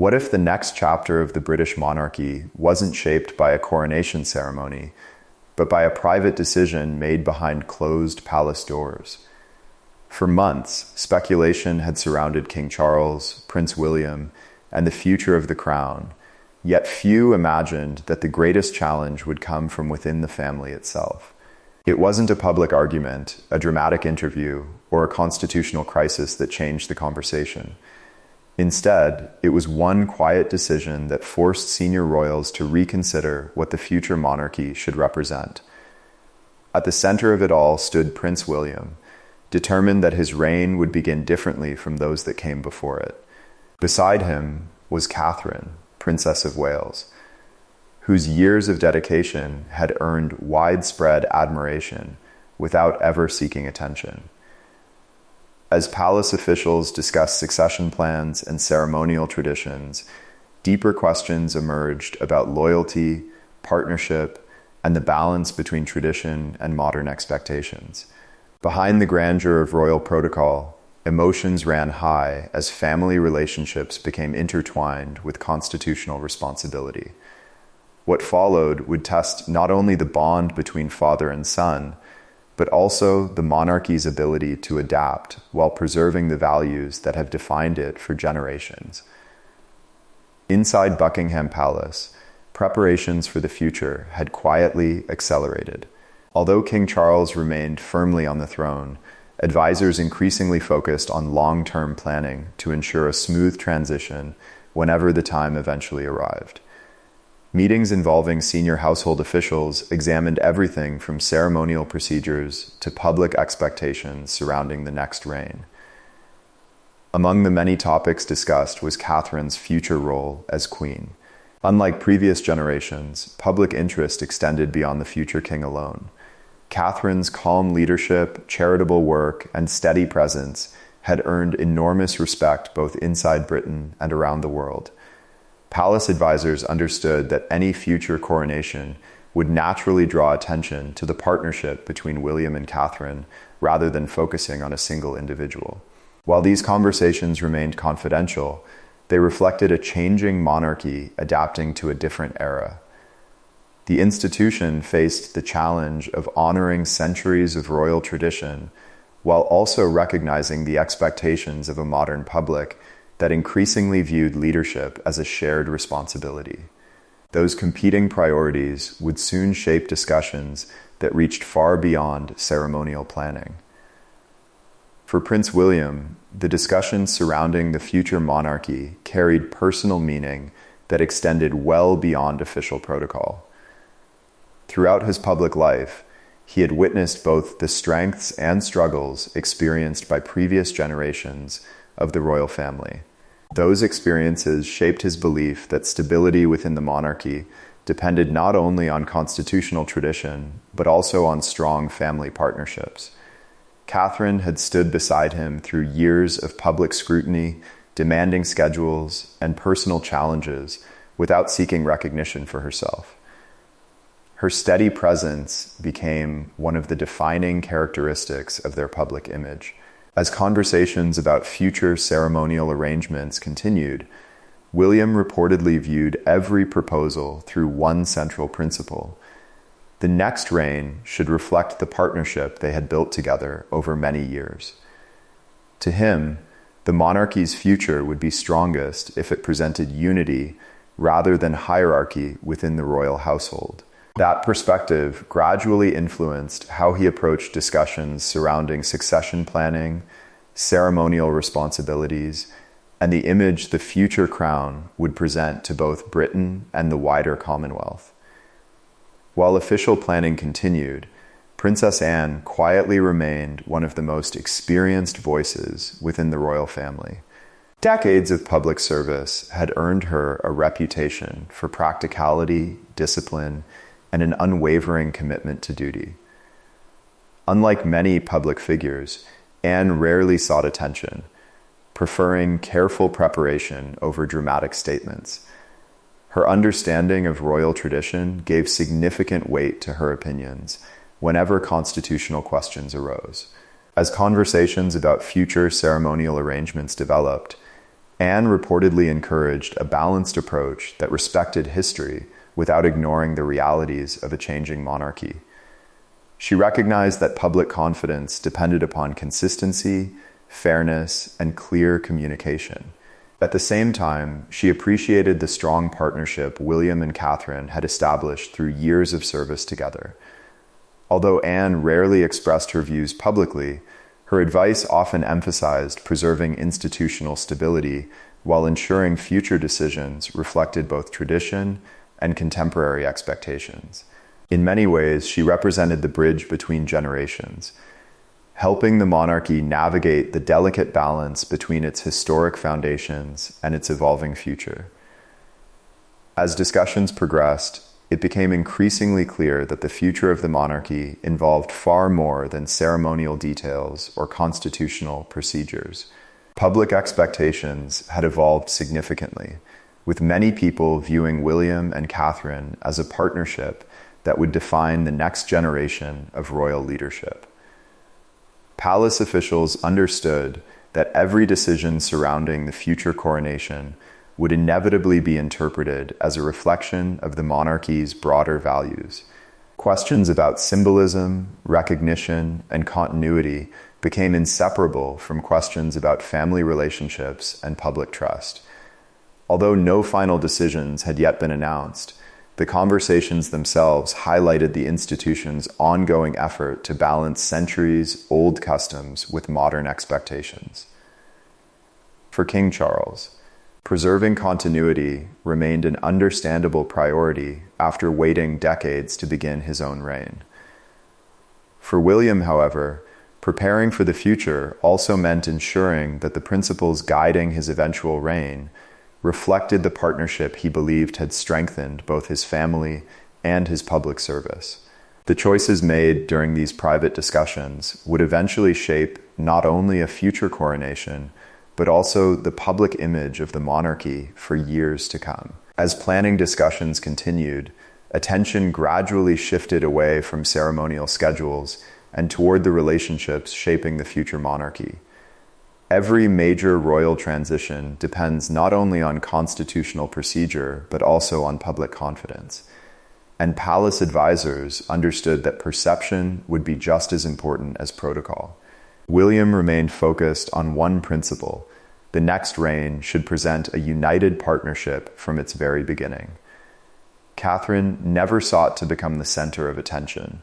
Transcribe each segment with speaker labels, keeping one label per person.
Speaker 1: What if the next chapter of the British monarchy wasn't shaped by a coronation ceremony, but by a private decision made behind closed palace doors? For months, speculation had surrounded King Charles, Prince William, and the future of the crown, yet few imagined that the greatest challenge would come from within the family itself. It wasn't a public argument, a dramatic interview, or a constitutional crisis that changed the conversation. Instead, it was one quiet decision that forced senior royals to reconsider what the future monarchy should represent. At the center of it all stood Prince William, determined that his reign would begin differently from those that came before it. Beside him was Catherine, Princess of Wales, whose years of dedication had earned widespread admiration without ever seeking attention. As palace officials discussed succession plans and ceremonial traditions, deeper questions emerged about loyalty, partnership, and the balance between tradition and modern expectations. Behind the grandeur of royal protocol, emotions ran high as family relationships became intertwined with constitutional responsibility. What followed would test not only the bond between father and son, but also the monarchy's ability to adapt while preserving the values that have defined it for generations. Inside Buckingham Palace, preparations for the future had quietly accelerated. Although King Charles remained firmly on the throne, advisors increasingly focused on long-term planning to ensure a smooth transition whenever the time eventually arrived. Meetings involving senior household officials examined everything from ceremonial procedures to public expectations surrounding the next reign. Among the many topics discussed was Catherine's future role as queen. Unlike previous generations, public interest extended beyond the future king alone. Catherine's calm leadership, charitable work, and steady presence had earned enormous respect both inside Britain and around the world. Palace advisors understood that any future coronation would naturally draw attention to the partnership between William and Catherine rather than focusing on a single individual. While these conversations remained confidential, they reflected a changing monarchy adapting to a different era. The institution faced the challenge of honoring centuries of royal tradition while also recognizing the expectations of a modern public that increasingly viewed leadership as a shared responsibility. Those competing priorities would soon shape discussions that reached far beyond ceremonial planning. For Prince William, the discussions surrounding the future monarchy carried personal meaning that extended well beyond official protocol. Throughout his public life, he had witnessed both the strengths and struggles experienced by previous generations of the royal family. Those experiences shaped his belief that stability within the monarchy depended not only on constitutional tradition, but also on strong family partnerships. Catherine had stood beside him through years of public scrutiny, demanding schedules, and personal challenges without seeking recognition for herself. Her steady presence became one of the defining characteristics of their public image. As conversations about future ceremonial arrangements continued, William reportedly viewed every proposal through one central principle. The next reign should reflect the partnership they had built together over many years. To him, the monarchy's future would be strongest if it presented unity rather than hierarchy within the royal household. That perspective gradually influenced how he approached discussions surrounding succession planning, ceremonial responsibilities, and the image the future crown would present to both Britain and the wider Commonwealth. While official planning continued, Princess Anne quietly remained one of the most experienced voices within the royal family. Decades of public service had earned her a reputation for practicality, discipline, and an unwavering commitment to duty. Unlike many public figures, Anne rarely sought attention, preferring careful preparation over dramatic statements. Her understanding of royal tradition gave significant weight to her opinions whenever constitutional questions arose. As conversations about future ceremonial arrangements developed, Anne reportedly encouraged a balanced approach that respected history without ignoring the realities of a changing monarchy. She recognized that public confidence depended upon consistency, fairness, and clear communication. At the same time, she appreciated the strong partnership William and Catherine had established through years of service together. Although Anne rarely expressed her views publicly, her advice often emphasized preserving institutional stability while ensuring future decisions reflected both tradition and contemporary expectations. In many ways, she represented the bridge between generations, helping the monarchy navigate the delicate balance between its historic foundations and its evolving future. As discussions progressed, it became increasingly clear that the future of the monarchy involved far more than ceremonial details or constitutional procedures. Public expectations had evolved significantly, with many people viewing William and Catherine as a partnership that would define the next generation of royal leadership. Palace officials understood that every decision surrounding the future coronation would inevitably be interpreted as a reflection of the monarchy's broader values. Questions about symbolism, recognition, and continuity became inseparable from questions about family relationships and public trust. Although no final decisions had yet been announced, the conversations themselves highlighted the institution's ongoing effort to balance centuries-old customs with modern expectations. For King Charles, preserving continuity remained an understandable priority after waiting decades to begin his own reign. For William, however, preparing for the future also meant ensuring that the principles guiding his eventual reign reflected the partnership he believed had strengthened both his family and his public service. The choices made during these private discussions would eventually shape not only a future coronation, but also the public image of the monarchy for years to come. As planning discussions continued, attention gradually shifted away from ceremonial schedules and toward the relationships shaping the future monarchy. Every major royal transition depends not only on constitutional procedure, but also on public confidence. And palace advisors understood that perception would be just as important as protocol. William remained focused on one principle: the next reign should present a united partnership from its very beginning. Catherine never sought to become the center of attention,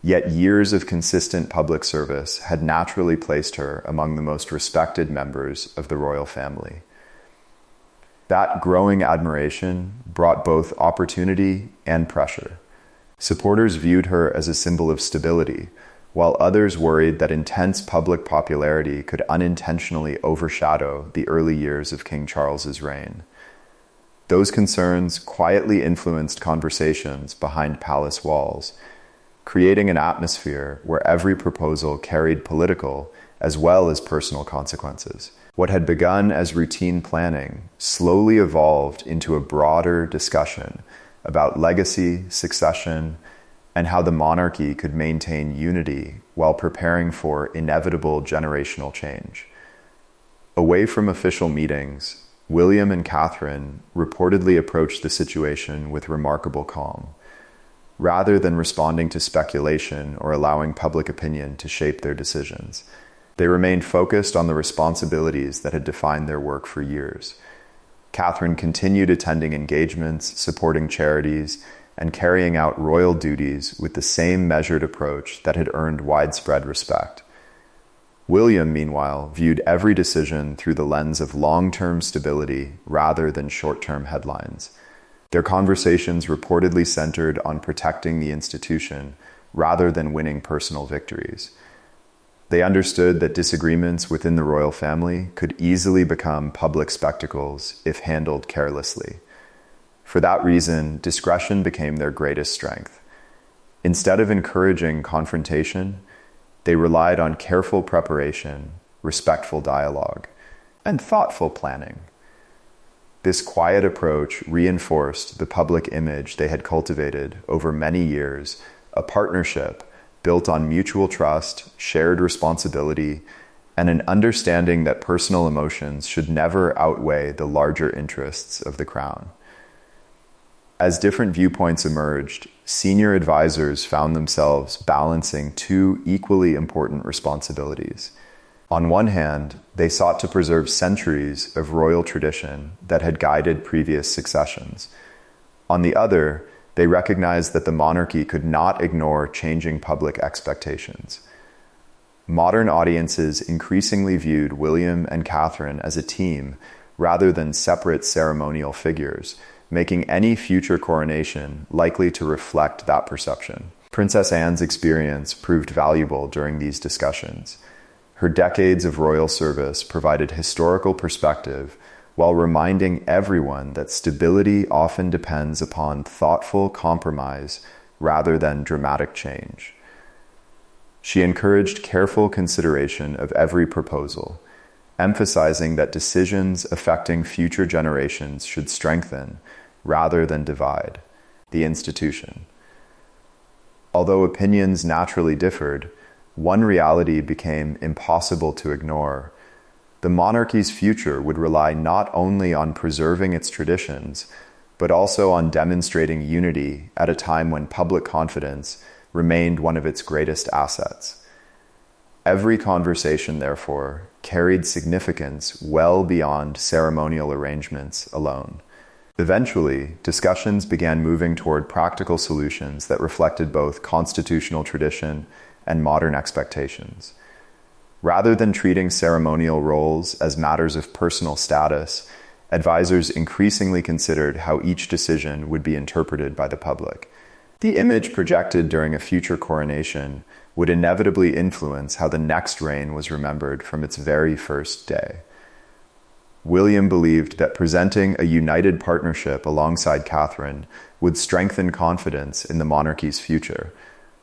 Speaker 1: yet years of consistent public service had naturally placed her among the most respected members of the royal family. That growing admiration brought both opportunity and pressure. Supporters viewed her as a symbol of stability, while others worried that intense public popularity could unintentionally overshadow the early years of King Charles's reign. Those concerns quietly influenced conversations behind palace walls, creating an atmosphere where every proposal carried political as well as personal consequences. What had begun as routine planning slowly evolved into a broader discussion about legacy, succession, and how the monarchy could maintain unity while preparing for inevitable generational change. Away from official meetings, William and Catherine reportedly approached the situation with remarkable calm. Rather than responding to speculation or allowing public opinion to shape their decisions, they remained focused on the responsibilities that had defined their work for years. Catherine continued attending engagements, supporting charities, and carrying out royal duties with the same measured approach that had earned widespread respect. William, meanwhile, viewed every decision through the lens of long-term stability rather than short-term headlines. Their conversations reportedly centered on protecting the institution rather than winning personal victories. They understood that disagreements within the royal family could easily become public spectacles if handled carelessly. For that reason, discretion became their greatest strength. Instead of encouraging confrontation, they relied on careful preparation, respectful dialogue, and thoughtful planning. This quiet approach reinforced the public image they had cultivated over many years, a partnership built on mutual trust, shared responsibility, and an understanding that personal emotions should never outweigh the larger interests of the crown. As different viewpoints emerged, senior advisors found themselves balancing two equally important responsibilities. On one hand, they sought to preserve centuries of royal tradition that had guided previous successions. On the other, they recognized that the monarchy could not ignore changing public expectations. Modern audiences increasingly viewed William and Catherine as a team rather than separate ceremonial figures, making any future coronation likely to reflect that perception. Princess Anne's experience proved valuable during these discussions. Her decades of royal service provided historical perspective while reminding everyone that stability often depends upon thoughtful compromise rather than dramatic change. She encouraged careful consideration of every proposal, emphasizing that decisions affecting future generations should strengthen rather than divide the institution. Although opinions naturally differed, one reality became impossible to ignore. The monarchy's future would rely not only on preserving its traditions, but also on demonstrating unity at a time when public confidence remained one of its greatest assets. Every conversation, therefore, carried significance well beyond ceremonial arrangements alone. Eventually, discussions began moving toward practical solutions that reflected both constitutional tradition and modern expectations. Rather than treating ceremonial roles as matters of personal status, advisors increasingly considered how each decision would be interpreted by the public. The image projected during a future coronation would inevitably influence how the next reign was remembered from its very first day. William believed that presenting a united partnership alongside Catherine would strengthen confidence in the monarchy's future,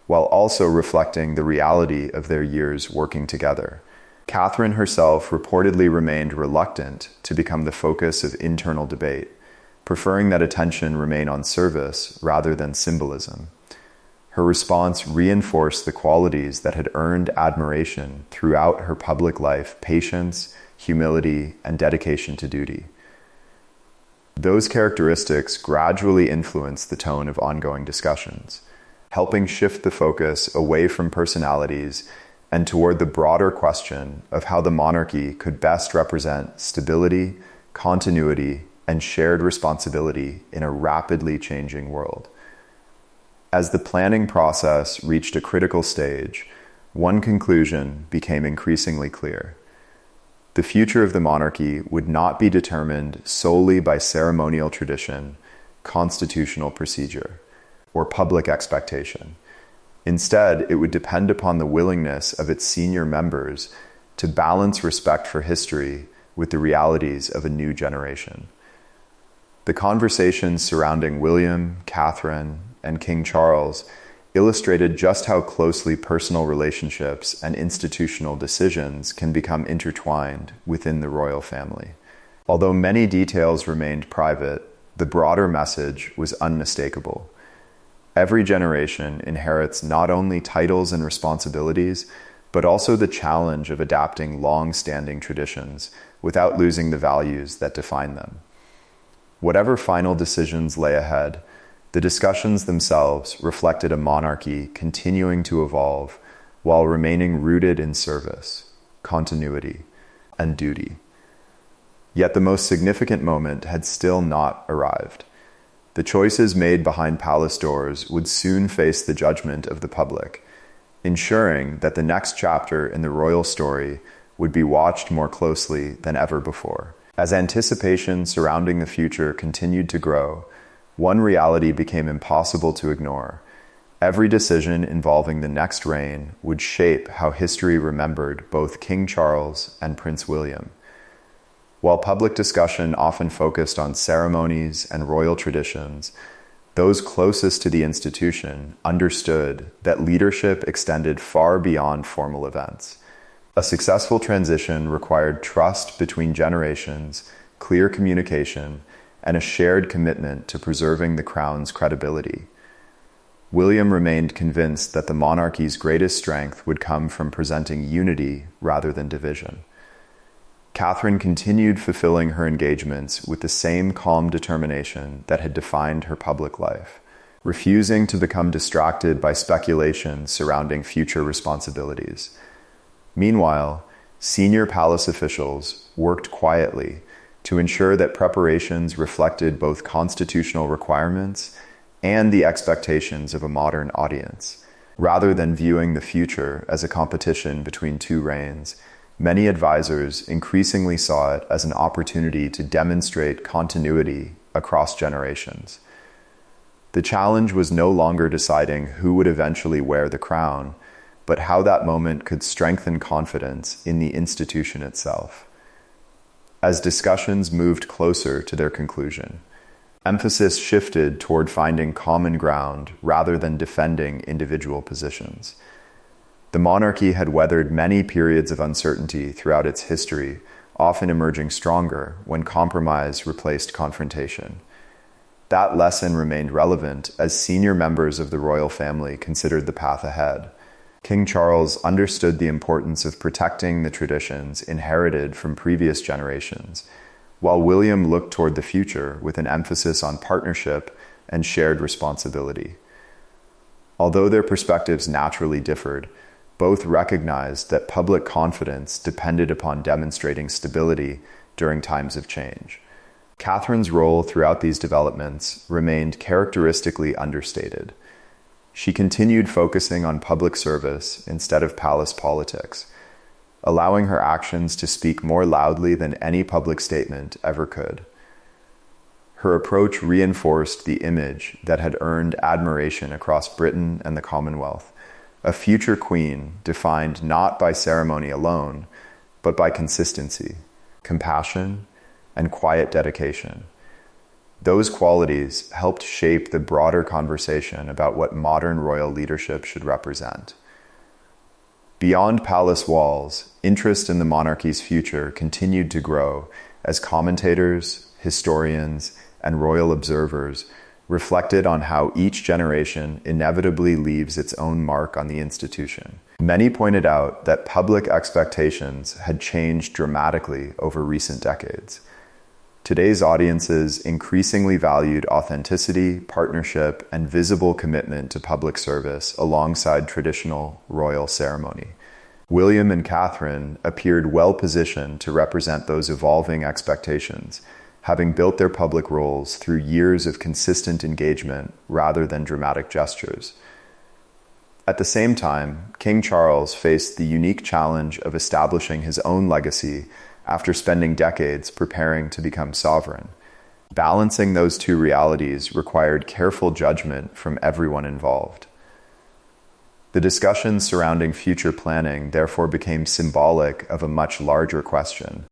Speaker 1: while also reflecting the reality of their years working together. Catherine herself reportedly remained reluctant to become the focus of internal debate, preferring that attention remain on service rather than symbolism. Her response reinforced the qualities that had earned admiration throughout her public life: patience, humility, and dedication to duty. Those characteristics gradually influenced the tone of ongoing discussions, helping shift the focus away from personalities and toward the broader question of how the monarchy could best represent stability, continuity, and shared responsibility in a rapidly changing world. As the planning process reached a critical stage, one conclusion became increasingly clear. The future of the monarchy would not be determined solely by ceremonial tradition, constitutional procedure, or public expectation. Instead, it would depend upon the willingness of its senior members to balance respect for history with the realities of a new generation. The conversations surrounding William, Catherine, and King Charles illustrated just how closely personal relationships and institutional decisions can become intertwined within the royal family. Although many details remained private, the broader message was unmistakable. Every generation inherits not only titles and responsibilities, but also the challenge of adapting long-standing traditions without losing the values that define them. Whatever final decisions lay ahead, the discussions themselves reflected a monarchy continuing to evolve while remaining rooted in service, continuity, and duty. Yet the most significant moment had still not arrived. The choices made behind palace doors would soon face the judgment of the public, ensuring that the next chapter in the royal story would be watched more closely than ever before. As anticipation surrounding the future continued to grow, one reality became impossible to ignore. Every decision involving the next reign would shape how history remembered both King Charles and Prince William. While public discussion often focused on ceremonies and royal traditions, those closest to the institution understood that leadership extended far beyond formal events. A successful transition required trust between generations, clear communication, and a shared commitment to preserving the crown's credibility. William remained convinced that the monarchy's greatest strength would come from presenting unity rather than division. Catherine continued fulfilling her engagements with the same calm determination that had defined her public life, refusing to become distracted by speculation surrounding future responsibilities. Meanwhile, senior palace officials worked quietly to ensure that preparations reflected both constitutional requirements and the expectations of a modern audience. Rather than viewing the future as a competition between two reigns, many advisors increasingly saw it as an opportunity to demonstrate continuity across generations. The challenge was no longer deciding who would eventually wear the crown, but how that moment could strengthen confidence in the institution itself. As discussions moved closer to their conclusion, emphasis shifted toward finding common ground rather than defending individual positions. The monarchy had weathered many periods of uncertainty throughout its history, often emerging stronger when compromise replaced confrontation. That lesson remained relevant as senior members of the royal family considered the path ahead. King Charles understood the importance of protecting the traditions inherited from previous generations, while William looked toward the future with an emphasis on partnership and shared responsibility. Although their perspectives naturally differed, both recognized that public confidence depended upon demonstrating stability during times of change. Catherine's role throughout these developments remained characteristically understated. She continued focusing on public service instead of palace politics, allowing her actions to speak more loudly than any public statement ever could. Her approach reinforced the image that had earned admiration across Britain and the Commonwealth, a future queen defined not by ceremony alone, but by consistency, compassion, and quiet dedication. Those qualities helped shape the broader conversation about what modern royal leadership should represent. Beyond palace walls, interest in the monarchy's future continued to grow as commentators, historians, and royal observers reflected on how each generation inevitably leaves its own mark on the institution. Many pointed out that public expectations had changed dramatically over recent decades. Today's audiences increasingly valued authenticity, partnership, and visible commitment to public service alongside traditional royal ceremony. William and Catherine appeared well-positioned to represent those evolving expectations, having built their public roles through years of consistent engagement rather than dramatic gestures. At the same time, King Charles faced the unique challenge of establishing his own legacy after spending decades preparing to become sovereign. Balancing those two realities required careful judgment from everyone involved. The discussions surrounding future planning therefore became symbolic of a much larger question.